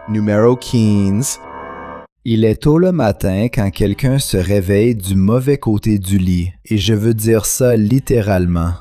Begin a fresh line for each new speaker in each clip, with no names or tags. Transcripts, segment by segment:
Numéro 15. Il est tôt le matin quand quelqu'un se réveille du mauvais côté du lit, et je veux dire ça littéralement.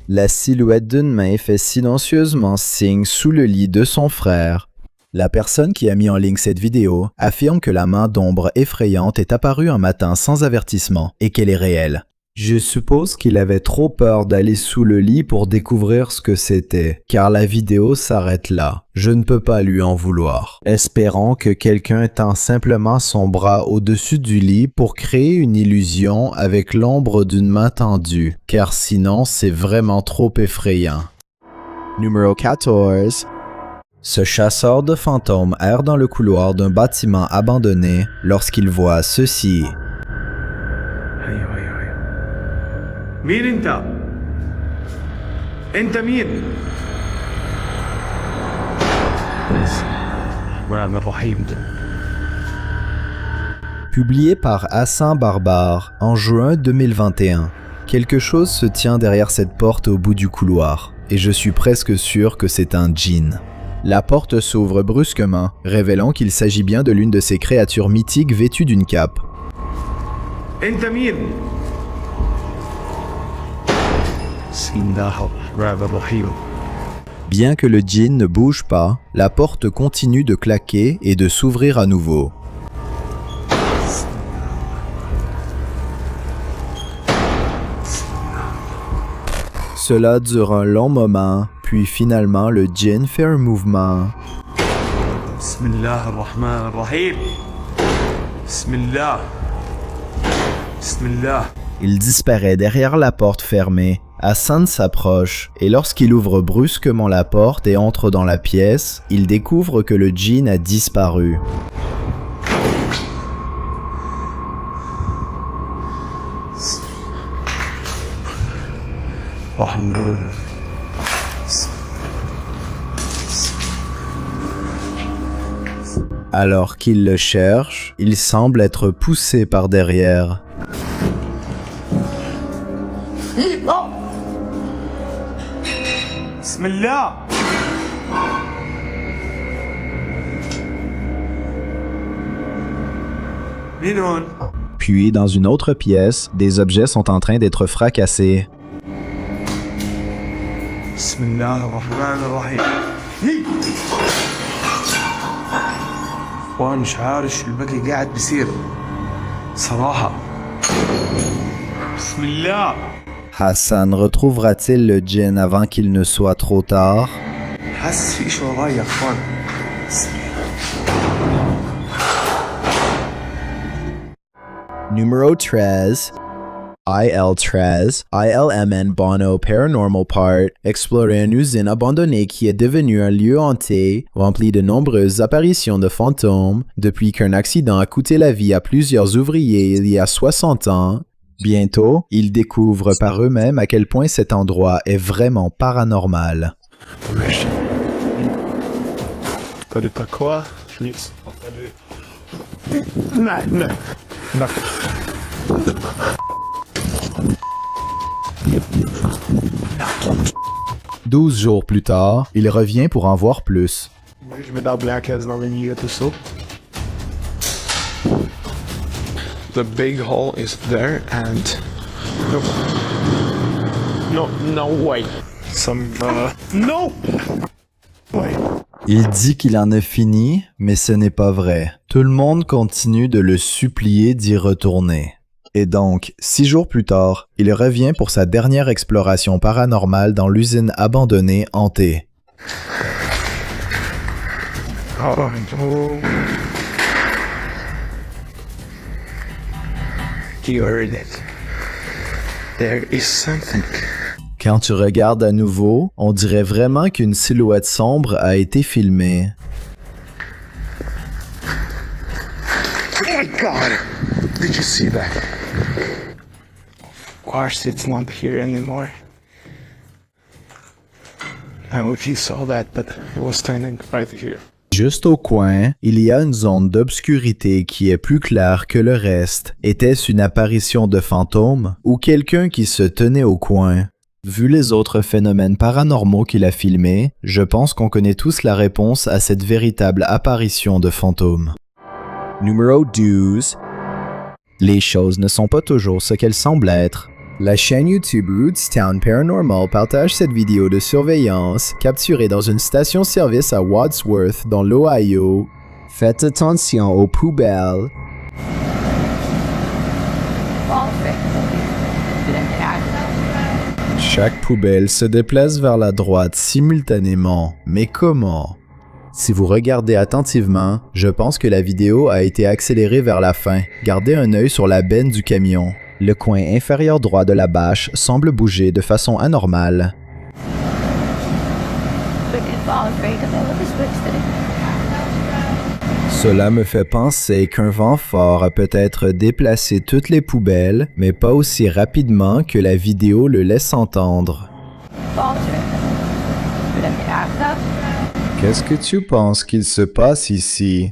La silhouette d'une main fait silencieusement signe sous le lit de son frère. La personne qui a mis en ligne cette vidéo affirme que la main d'ombre effrayante est apparue un matin sans avertissement et qu'elle est réelle. Je suppose qu'il avait trop peur d'aller sous le lit pour découvrir ce que c'était, car la vidéo s'arrête là. Je ne peux pas lui en vouloir. Espérons que quelqu'un tend simplement son bras au-dessus du lit pour créer une illusion avec l'ombre d'une main tendue, car sinon c'est vraiment trop effrayant. Numéro 14. Ce chasseur de fantômes erre dans le couloir d'un bâtiment abandonné lorsqu'il voit ceci.
مين انت؟ انت مين؟
Publié par Hassan Barbare en juin 2021. Quelque chose se tient derrière cette porte au bout du couloir, et je suis presque sûr que c'est un djinn. La porte s'ouvre brusquement, révélant qu'il s'agit bien de l'une de ces créatures mythiques vêtues d'une cape.
انت مين؟
Bien que le djinn ne bouge pas, la porte continue de claquer et de s'ouvrir à nouveau. Cela dure un long moment, puis finalement le djinn fait un mouvement.
Bismillah ar-Rahman ar-Rahim. Bismillah. Bismillah.
Il disparaît derrière la porte fermée. Hassan s'approche, et lorsqu'il ouvre brusquement la porte et entre dans la pièce, il découvre que le djinn a disparu. Alors qu'il le cherche, il semble être poussé par derrière.
Bismillah.
Puis, dans une autre pièce, des objets sont en train d'être fracassés.
Bismillah ar-Rahman ar-Rahim. وانا مش عارف شو البكي قاعد بيصير صراحة. بسم الله.
Hassan retrouvera-t-il le djinn avant qu'il ne soit trop tard?
حس في شيء وراي يا اخوان.
Numéro 13. IL-13, ILMN Bono Paranormal Part, explorait une usine abandonnée qui est devenue un lieu hanté, rempli de nombreuses apparitions de fantômes, depuis qu'un accident a coûté la vie à plusieurs ouvriers il y a 60 ans. Bientôt, ils découvrent par eux-mêmes à quel point cet endroit est vraiment paranormal.
quoi? Non.
12 jours plus tard, il revient pour en voir plus.
The big hole is there and no way. No way.
Il dit qu'il en a fini, mais ce n'est pas vrai. Tout le monde continue de le supplier d'y retourner. Et donc, 6 jours plus tard, il revient pour sa dernière exploration paranormale dans l'usine abandonnée hantée.
Oh no. You heard it. There is something.
Quand tu regardes à nouveau, on dirait vraiment qu'une silhouette sombre a été filmée.
Oh my God! Did you see that? Of course, it's not here anymore. I don't know if you saw that, but it was standing right here.
Juste au coin, il y a une zone d'obscurité qui est plus claire que le reste. Était-ce une apparition de fantôme ou quelqu'un qui se tenait au coin? Vu les autres phénomènes paranormaux qu'il a filmés, je pense qu'on connaît tous la réponse à cette véritable apparition de fantômes. Numéro 12. Les choses ne sont pas toujours ce qu'elles semblent être. La chaîne YouTube Rootstown Paranormal partage cette vidéo de surveillance capturée dans une station-service à Wadsworth, dans l'Ohio. Faites attention aux poubelles. Chaque poubelle se déplace vers la droite simultanément. Mais comment? Si vous regardez attentivement, je pense que la vidéo a été accélérée vers la fin. Gardez un œil sur la benne du camion. Le coin inférieur droit de la bâche semble bouger de façon anormale. Cela me fait penser qu'un vent fort a peut-être déplacé toutes les poubelles, mais pas aussi rapidement que la vidéo le laisse entendre. Qu'est-ce que tu penses qu'il se passe ici?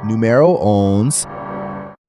Numéro 11.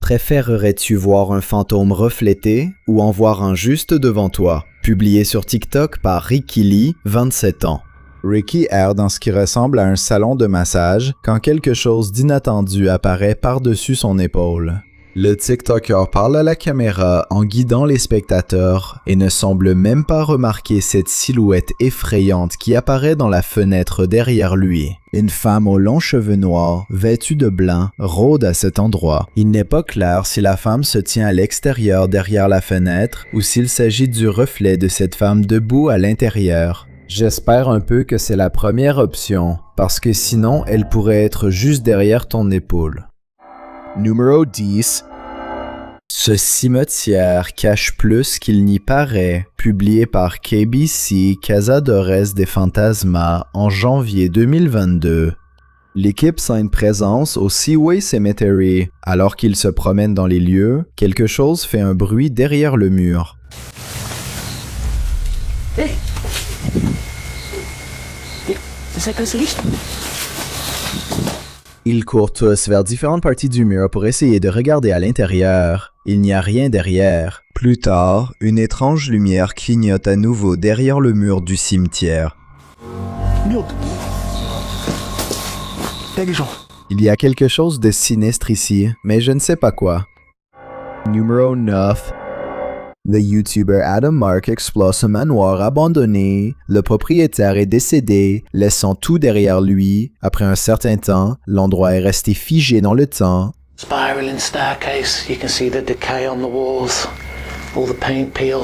Préférerais-tu voir un fantôme reflété ou en voir un juste devant toi? Publié sur TikTok par Ricky Lee, 27 ans. Ricky erre dans ce qui ressemble à un salon de massage quand quelque chose d'inattendu apparaît par-dessus son épaule. Le TikToker parle à la caméra en guidant les spectateurs et ne semble même pas remarquer cette silhouette effrayante qui apparaît dans la fenêtre derrière lui. Une femme aux longs cheveux noirs, vêtue de blanc, rôde à cet endroit. Il n'est pas clair si la femme se tient à l'extérieur derrière la fenêtre ou s'il s'agit du reflet de cette femme debout à l'intérieur. J'espère un peu que c'est la première option, parce que sinon elle pourrait être juste derrière ton épaule. Numéro 10. Ce cimetière cache plus qu'il n'y paraît, publié par KBC Cazadores de Fantasma en janvier 2022. L'équipe sent une présence au Seaway Cemetery. Alors qu'ils se promènent dans les lieux, quelque chose fait un bruit derrière le mur. Ils courent tous vers différentes parties du mur pour essayer de regarder à l'intérieur. Il n'y a rien derrière. Plus tard, une étrange lumière clignote à nouveau derrière le mur du cimetière. Il y a quelque chose de sinistre ici, mais je ne sais pas quoi. Numéro 9. Le YouTuber Adam Mark explore ce manoir abandonné. Le propriétaire est décédé, laissant tout derrière lui. Après un certain temps, l'endroit est resté figé dans le temps.
Spiraling staircase, you can see the decay on the walls, all the paint peel,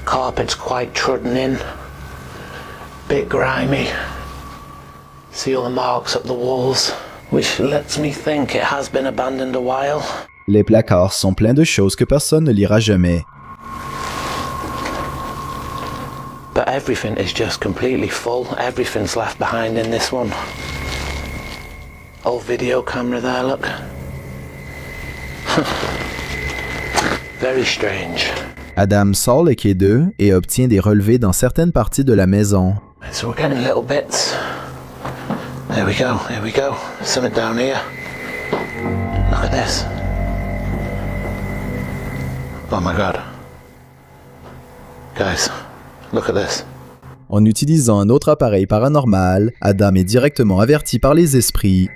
carpet's quite trodden in, bit grimy. See all the marks up the walls, which lets me think it has been abandoned a while.
Les placards sont pleins de choses que personne ne lira jamais.
But everything is just completely full. Everything's left behind in this one. Old video camera there, look. Very strange.
Adam sort le quai 2 et obtient des relevés dans certaines parties de la maison.
So we're getting little bits. There we go, here we go. Something down here. Look at this. Oh my god. Guys, look at this.
En utilisant un autre appareil paranormal, Adam est directement averti par les esprits.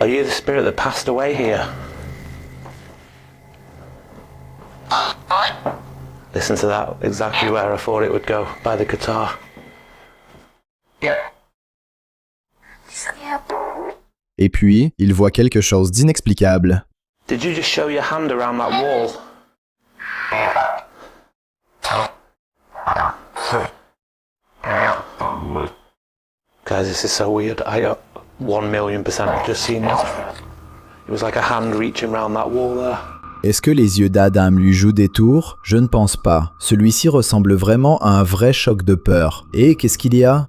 Are you the spirit that passed away here? Listen to that, exactly where I thought it would go, by the guitar.
Et puis, il voit quelque chose d'inexplicable.
Did you just show your hand around that wall? Guys, this is so weird. I 1,000,000% have just seen it. It was like a hand reaching around that wall there.
Est-ce que les yeux d'Adam lui jouent des tours? Je ne pense pas. Celui-ci ressemble vraiment à un vrai choc de peur. Et qu'est-ce qu'il y a?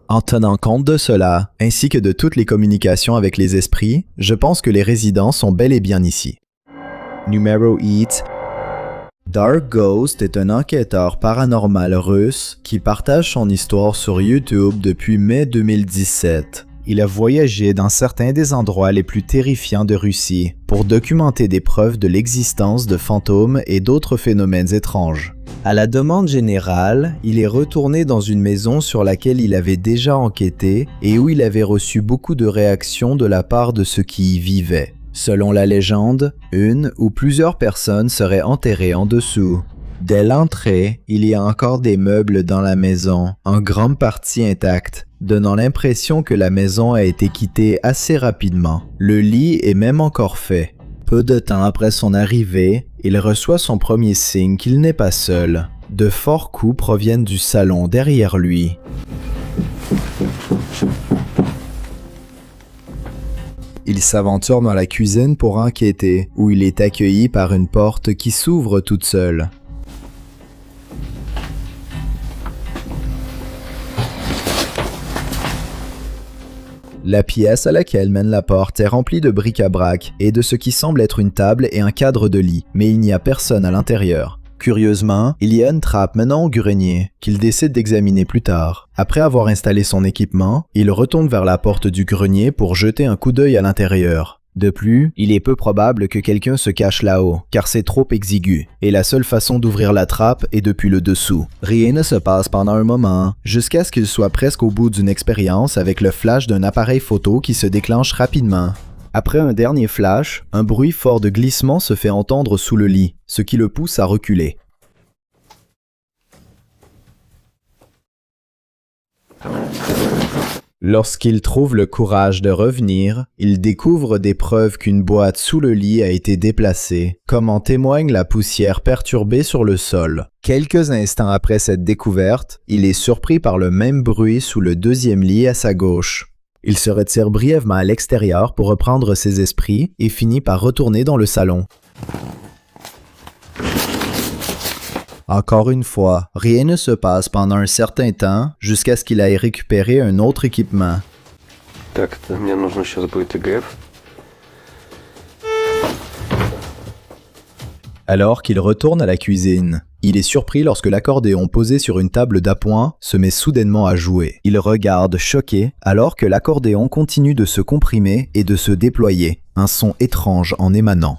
En tenant compte de cela, ainsi que de toutes les communications avec les esprits, je pense que les résidents sont bel et bien ici. Numéro 8. Dark Ghost est un enquêteur paranormal russe qui partage son histoire sur YouTube depuis mai 2017. il a voyagé dans certains des endroits les plus terrifiants de Russie pour documenter des preuves de l'existence de fantômes et d'autres phénomènes étranges. À la demande générale, il est retourné dans une maison sur laquelle il avait déjà enquêté et où il avait reçu beaucoup de réactions de la part de ceux qui y vivaient. Selon la légende, une ou plusieurs personnes seraient enterrées en dessous. Dès l'entrée, il y a encore des meubles dans la maison, en grande partie intacts, donnant l'impression que la maison a été quittée assez rapidement. Le lit est même encore fait. Peu de temps après son arrivée, il reçoit son premier signe qu'il n'est pas seul. De forts coups proviennent du salon derrière lui. Il s'aventure dans la cuisine pour enquêter, où il est accueilli par une porte qui s'ouvre toute seule. La pièce à laquelle mène la porte est remplie de bric-à-brac et de ce qui semble être une table et un cadre de lit, mais il n'y a personne à l'intérieur. Curieusement, il y a une trappe menant au grenier, qu'il décide d'examiner plus tard. Après avoir installé son équipement, il retourne vers la porte du grenier pour jeter un coup d'œil à l'intérieur. De plus, il est peu probable que quelqu'un se cache là-haut, car c'est trop exigu, et la seule façon d'ouvrir la trappe est depuis le dessous. Rien ne se passe pendant un moment, jusqu'à ce qu'il soit presque au bout d'une expérience avec le flash d'un appareil photo qui se déclenche rapidement. Après un dernier flash, un bruit fort de glissement se fait entendre sous le lit, ce qui le pousse à reculer. Lorsqu'il trouve le courage de revenir, il découvre des preuves qu'une boîte sous le lit a été déplacée, comme en témoigne la poussière perturbée sur le sol. Quelques instants après cette découverte, il est surpris par le même bruit sous le deuxième lit à sa gauche. Il se retire brièvement à l'extérieur pour reprendre ses esprits et finit par retourner dans le salon. Encore une fois, rien ne se passe pendant un certain temps jusqu'à ce qu'il aille récupérer un autre équipement.
Так, мне нужно сейчас будет ИГФ.
Alors qu'il retourne à la cuisine, il est surpris lorsque l'accordéon posé sur une table d'appoint se met soudainement à jouer. Il regarde choqué alors que l'accordéon continue de se comprimer et de se déployer, un son étrange en émanant.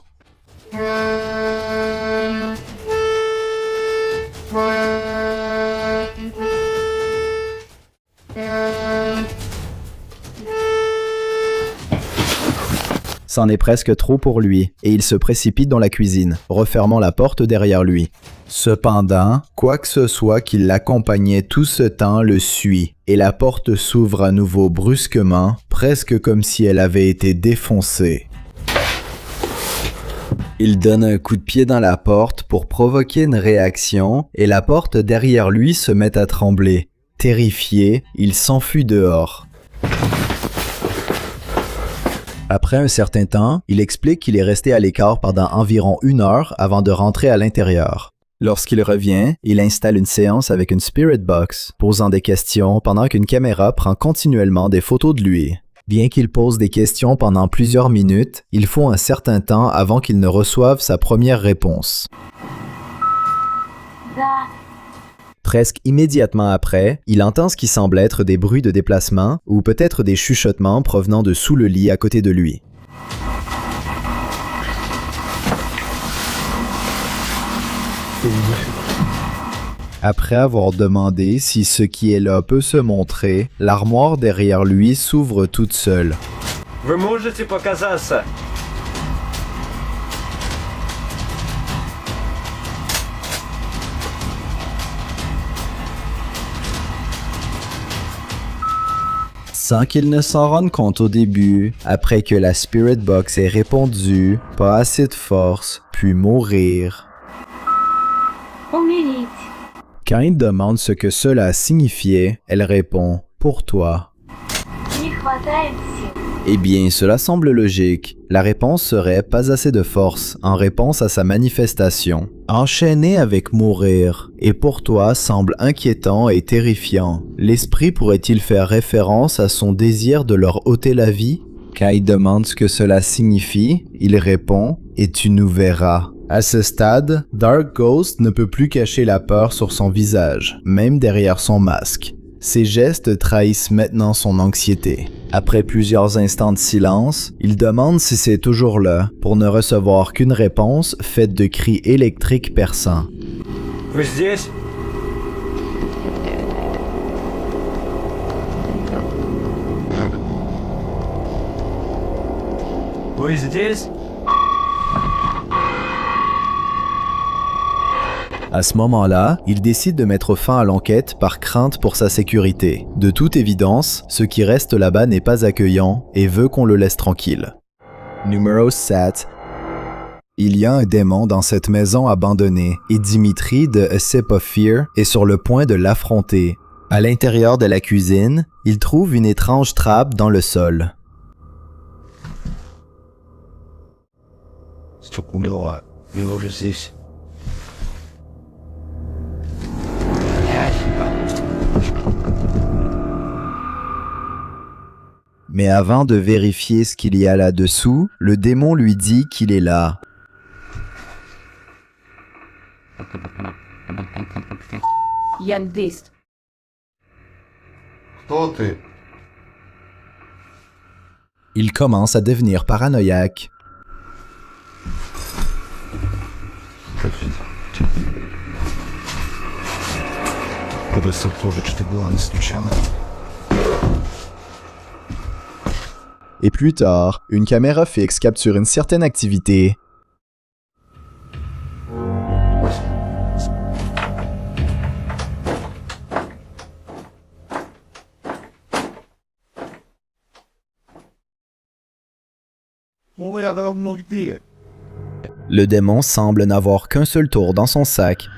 C'en est presque trop pour lui, et il se précipite dans la cuisine, refermant la porte derrière lui. Cependant, quoi que ce soit qui l'accompagnait tout ce temps le suit, et la porte s'ouvre à nouveau brusquement, presque comme si elle avait été défoncée. Il donne un coup de pied dans la porte pour provoquer une réaction, et la porte derrière lui se met à trembler. Terrifié, il s'enfuit dehors. Après un certain temps, il explique qu'il est resté à l'écart pendant environ 1 heure avant de rentrer à l'intérieur. Lorsqu'il revient, il installe une séance avec une spirit box, posant des questions pendant qu'une caméra prend continuellement des photos de lui. Bien qu'il pose des questions pendant plusieurs minutes, il faut un certain temps avant qu'il ne reçoive sa première réponse. Presque immédiatement après, il entend ce qui semble être des bruits de déplacement ou peut-être des chuchotements provenant de sous le lit à côté de lui. Après avoir demandé si ce qui est là peut se montrer, l'armoire derrière lui s'ouvre toute seule.
Вы можете показаться?
Sans qu'il ne s'en rende compte au début, après que la Spirit Box ait répondu « pas assez de force, puis mourir ». Quand il demande ce que cela signifiait, elle répond « pour toi ». Eh bien, cela semble logique. La réponse serait « pas assez de force » en réponse à sa manifestation. Enchaîné avec « mourir » et « pour toi » semble inquiétant et terrifiant. L'esprit pourrait-il faire référence à son désir de leur ôter la vie? Quand il demande ce que cela signifie, il répond « et tu nous verras ». À ce stade, Dark Ghost ne peut plus cacher la peur sur son visage, même derrière son masque. Ses gestes trahissent maintenant son anxiété. Après plusieurs instants de silence, il demande si c'est toujours là, pour ne recevoir qu'une réponse faite de cris électriques perçants.
Вы здесь? Вы здесь?
À ce moment-là, il décide de mettre fin à l'enquête par crainte pour sa sécurité. De toute évidence, ce qui reste là-bas n'est pas accueillant et veut qu'on le laisse tranquille. Numéro 7. Il y a un démon dans cette maison abandonnée et Dimitri de A Sip of Fear est sur le point de l'affronter. À l'intérieur de la cuisine, il trouve une étrange trappe dans le sol.
Стопудово. Мы уже здесь.
Mais avant de vérifier ce qu'il y a là-dessous, le démon lui dit qu'il est là.
Я здесь.
Кто ты?
Il commence à devenir paranoïaque.
Подойти тоже, что ты была не случайно.
Et plus tard, une caméra fixe capture une certaine activité.
Ну, я давно где?
Le démon semble n'avoir qu'un seul tour dans son sac.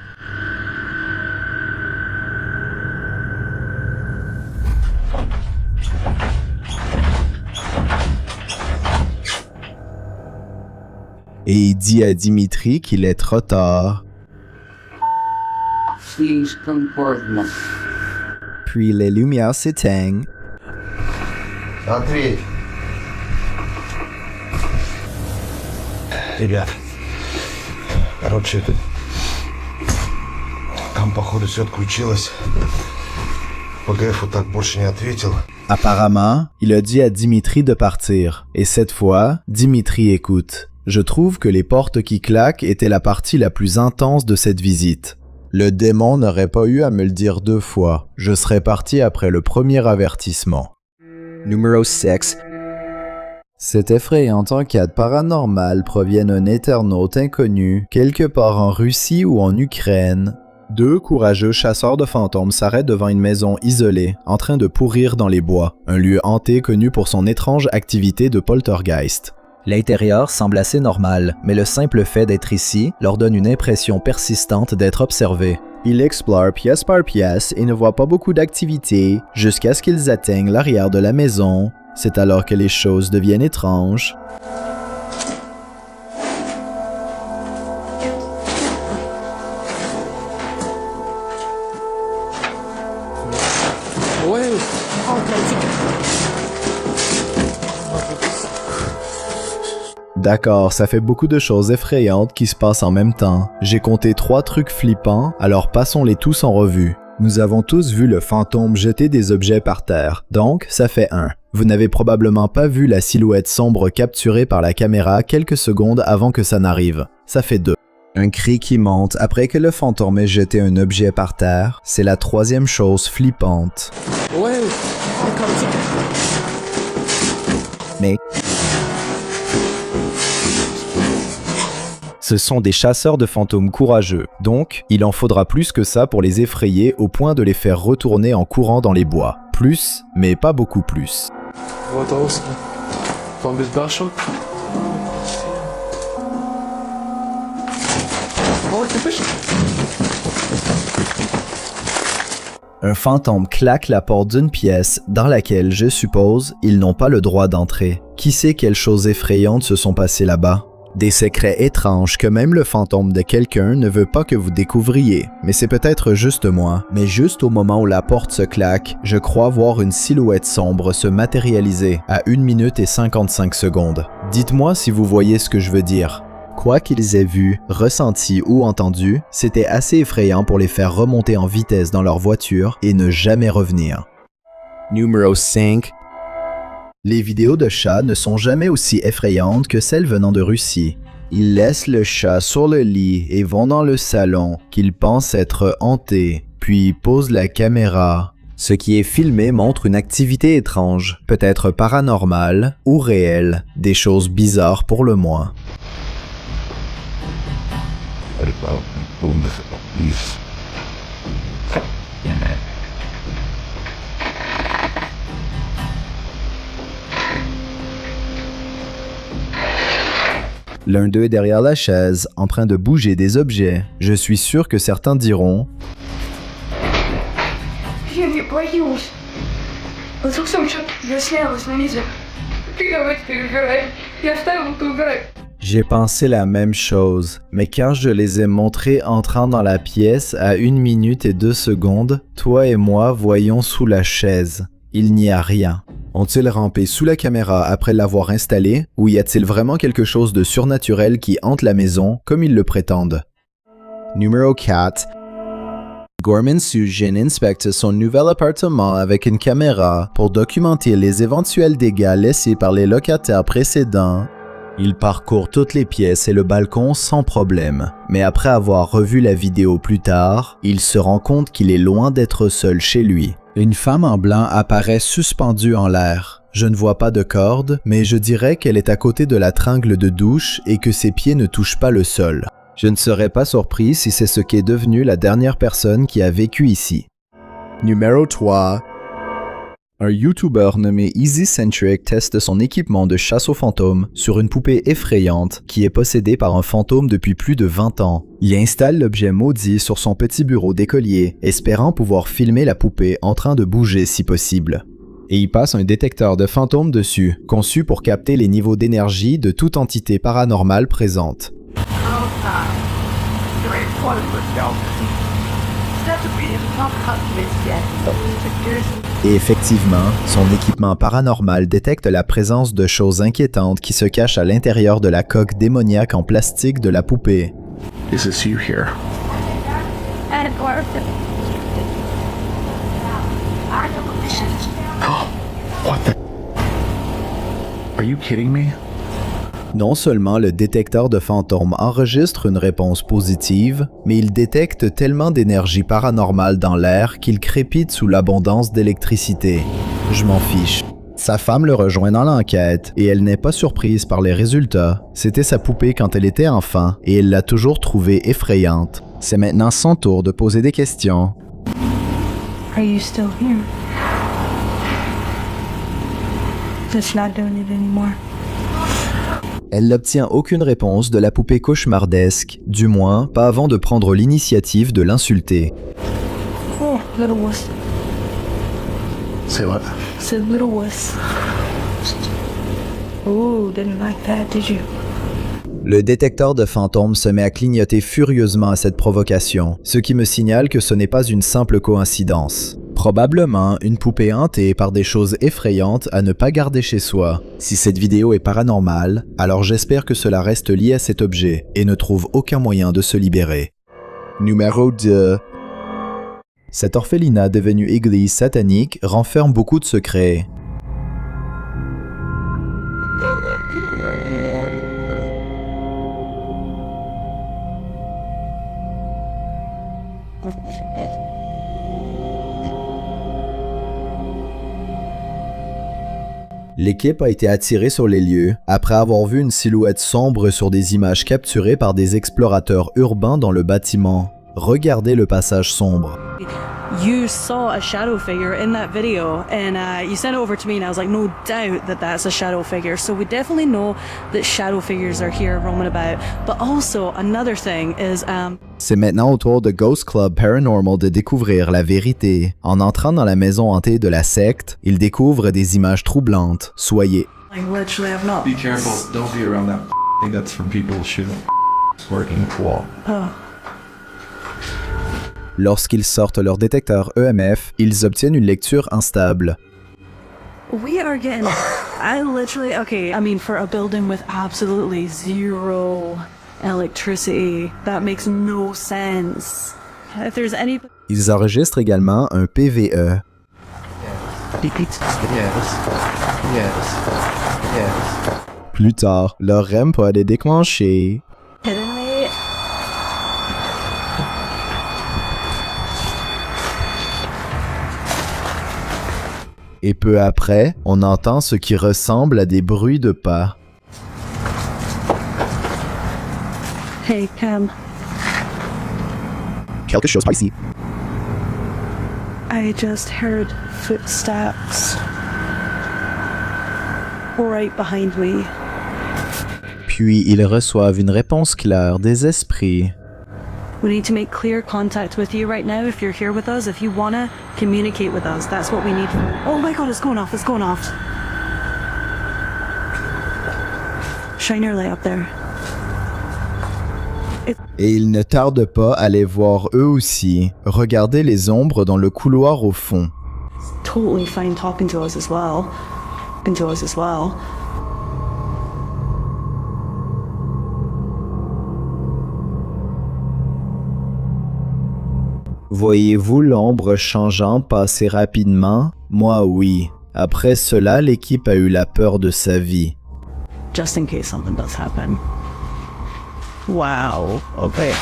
Et il dit à Dimitri qu'il est trop tard.
Слишком поздно.
Puis les lumières s'éteignent.
Ответь. Ребят. Короче, это... Там, походу, все отключилось. ПГФ вот так больше не ответил.
Apparemment, il a dit à Dimitri de partir. Et cette fois, Dimitri écoute. Je trouve que les portes qui claquent étaient la partie la plus intense de cette visite. Le démon n'aurait pas eu à me le dire 2 fois. Je serais parti après le premier avertissement. Numéro 6. Cette effrayante enquête paranormale provient d'un internaute inconnu, quelque part en Russie ou en Ukraine. 2 courageux chasseurs de fantômes s'arrêtent devant une maison isolée, en train de pourrir dans les bois, un lieu hanté connu pour son étrange activité de poltergeist. L'intérieur semble assez normal, mais le simple fait d'être ici leur donne une impression persistante d'être observés. Ils explorent pièce par pièce et ne voient pas beaucoup d'activité, jusqu'à ce qu'ils atteignent l'arrière de la maison. C'est alors que les choses deviennent étranges. D'accord, ça fait beaucoup de choses effrayantes qui se passent en même temps. J'ai compté 3 trucs flippants, alors passons-les tous en revue. Nous avons tous vu le fantôme jeter des objets par terre, donc ça fait 1. Vous n'avez probablement pas vu la silhouette sombre capturée par la caméra quelques secondes avant que ça n'arrive. Ça fait 2. Un cri qui monte après que le fantôme ait jeté un objet par terre, c'est la 3e chose flippante. Mais... ce sont des chasseurs de fantômes courageux, donc il en faudra plus que ça pour les effrayer au point de les faire retourner en courant dans les bois. Plus, mais pas beaucoup plus. Un fantôme claque la porte d'une pièce dans laquelle, je suppose, ils n'ont pas le droit d'entrer. Qui sait quelles choses effrayantes se sont passées là-bas? Des secrets étranges que même le fantôme de quelqu'un ne veut pas que vous découvriez. Mais c'est peut-être juste moi. Mais juste au moment où la porte se claque, je crois voir une silhouette sombre se matérialiser à 1 minute et 55 secondes. Dites-moi si vous voyez ce que je veux dire. Quoi qu'ils aient vu, ressenti ou entendu, c'était assez effrayant pour les faire remonter en vitesse dans leur voiture et ne jamais revenir. Numéro 5. Les vidéos de chats ne sont jamais aussi effrayantes que celles venant de Russie. Ils laissent le chat sur le lit et vont dans le salon qu'ils pensent être hantés, puis posent la caméra. Ce qui est filmé montre une activité étrange, peut-être paranormale ou réelle, des choses bizarres pour le moins. L'un d'eux est derrière la chaise, en train de bouger des objets. Je suis sûr que certains diront « J'ai pensé la même chose, mais quand je les ai montrés entrant dans la pièce à 1 minute et 2 secondes, toi et moi voyons sous la chaise. Il n'y a rien. » Ont-ils rampé sous la caméra après l'avoir installée, ou y a-t-il vraiment quelque chose de surnaturel qui hante la maison, comme ils le prétendent? Numéro 4. Gorman Sujin inspecte son nouvel appartement avec une caméra pour documenter les éventuels dégâts laissés par les locataires précédents. Il parcourt toutes les pièces et le balcon sans problème, mais après avoir revu la vidéo plus tard, il se rend compte qu'il est loin d'être seul chez lui. Une femme en blanc apparaît suspendue en l'air. Je ne vois pas de corde, mais je dirais qu'elle est à côté de la tringle de douche et que ses pieds ne touchent pas le sol. Je ne serais pas surpris si c'est ce qu'est devenu la dernière personne qui a vécu ici. Numéro 3. Un YouTuber nommé EasyCentric teste son équipement de chasse aux fantômes sur une poupée effrayante qui est possédée par un fantôme depuis plus de 20 ans. Il installe l'objet maudit sur son petit bureau d'écolier, espérant pouvoir filmer la poupée en train de bouger si possible. Et il passe un détecteur de fantômes dessus, conçu pour capter les niveaux d'énergie de toute entité paranormale présente. Et effectivement, son équipement paranormal détecte la présence de choses inquiétantes qui se cachent à l'intérieur de la coque démoniaque en plastique de la poupée.
Is this you here? What the? Are you kidding me?
Non seulement le détecteur de fantômes enregistre une réponse positive, mais il détecte tellement d'énergie paranormale dans l'air qu'il crépite sous l'abondance d'électricité. Je m'en fiche. Sa femme le rejoint dans l'enquête et elle n'est pas surprise par les résultats. C'était sa poupée quand elle était enfant et elle l'a toujours trouvée effrayante. C'est maintenant son tour de poser des questions.
Are you still here? Just not doing it anymore.
Elle n'obtient aucune réponse de la poupée cauchemardesque, du moins pas avant de prendre l'initiative de l'insulter.
Oh, little wuss.
Say what?
Said little wuss. Oh, didn't like that, did you?
Le détecteur de fantômes se met à clignoter furieusement à cette provocation, ce qui me signale que ce n'est pas une simple coïncidence. Probablement une poupée hantée par des choses effrayantes à ne pas garder chez soi. Si cette vidéo est paranormale, alors j'espère que cela reste lié à cet objet et ne trouve aucun moyen de se libérer. Numéro 2. Cet orphelinat devenu église satanique renferme beaucoup de secrets. L'équipe a été attirée sur les lieux après avoir vu une silhouette sombre sur des images capturées par des explorateurs urbains dans le bâtiment. Regardez le passage sombre.
You saw a shadow figure in that video and you sent it over to me and I was like, no doubt that that's a shadow figure. So we definitely know that shadow figures are here roaming about. But also another thing is...
C'est maintenant au tour de Ghost Club Paranormal de découvrir la vérité. En entrant dans la maison hantée de la secte, ils découvrent des images troublantes. Soyez.
Like literally I've not...
Be careful. Don't be around that thing. That's from people shooting. It's working wall.
Oh.
Lorsqu'ils sortent leur détecteur EMF, ils obtiennent une lecture instable.
We are getting... I literally... Okay, I mean, for a building with absolutely zero electricity. That makes no sense. If there's any...
Ils enregistrent également un PVE. Plus tard, leur REM peut aller déclencher.
Kidding me?
Et peu après, on entend ce qui ressemble à des bruits de pas.
Hey, Cam.
Quelque chose par ici.
I just heard footsteps right behind me.
Puis ils reçoivent une réponse claire des esprits.
We need to make clear contact with you right now if you're here with us. If you wanna communicate with us, that's what we need. Oh my god, it's going off, it's going off. Shine your light up there.
Et ils ne tardent pas à les voir eux aussi. Regardez les ombres dans le couloir au fond.
Totally fine talking to us as well.
Voyez-vous l'ombre changeant passer rapidement? Moi oui. Après cela, l'équipe a eu la peur de sa vie.
Just in case something does happen. Wow. Okay.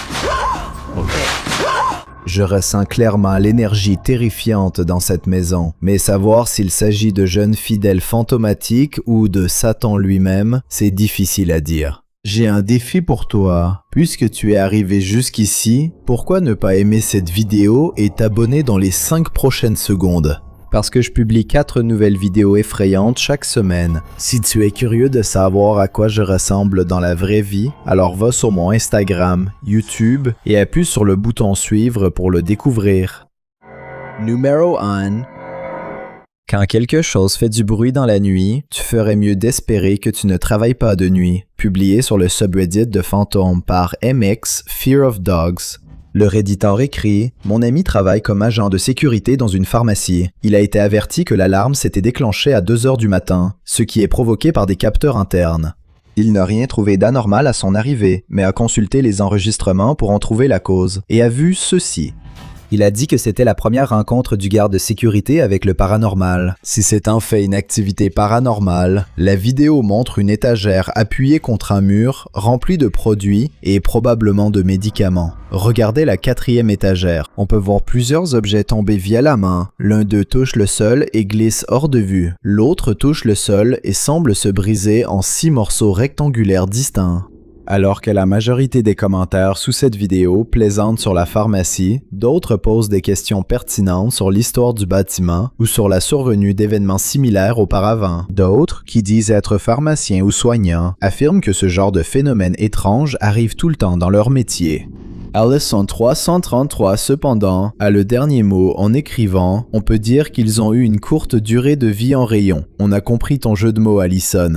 Je ressens clairement l'énergie terrifiante dans cette maison, mais savoir s'il s'agit de jeunes fidèles fantomatiques ou de Satan lui-même, c'est difficile à dire. J'ai un défi pour toi. Puisque tu es arrivé jusqu'ici, pourquoi ne pas aimer cette vidéo et t'abonner dans les 5 prochaines secondes? Parce que je publie 4 nouvelles vidéos effrayantes chaque semaine. Si tu es curieux de savoir à quoi je ressemble dans la vraie vie, alors va sur mon Instagram, YouTube et appuie sur le bouton suivre pour le découvrir. Numéro 1. Quand quelque chose fait du bruit dans la nuit, tu ferais mieux d'espérer que tu ne travailles pas de nuit. Publié sur le subreddit de fantômes par MX Fear of Dogs. Le redditor écrit « Mon ami travaille comme agent de sécurité dans une pharmacie. Il a été averti que l'alarme s'était déclenchée à 2 heures du matin, ce qui est provoqué par des capteurs internes. Il n'a rien trouvé d'anormal à son arrivée, mais a consulté les enregistrements pour en trouver la cause, et a vu ceci. » Il a dit que c'était la première rencontre du garde de sécurité avec le paranormal. Si c'est en fait une activité paranormale, la vidéo montre une étagère appuyée contre un mur, remplie de produits et probablement de médicaments. Regardez la 4e étagère. On peut voir plusieurs objets tomber via la main. L'un d'eux touche le sol et glisse hors de vue. L'autre touche le sol et semble se briser en 6 morceaux rectangulaires distincts. Alors que la majorité des commentaires sous cette vidéo plaisantent sur la pharmacie, d'autres posent des questions pertinentes sur l'histoire du bâtiment ou sur la survenue d'événements similaires auparavant. D'autres, qui disent être pharmaciens ou soignants, affirment que ce genre de phénomène étrange arrive tout le temps dans leur métier. Allison 333 cependant a le dernier mot en écrivant « On peut dire qu'ils ont eu une courte durée de vie en rayon. On a compris ton jeu de mots, Allison. »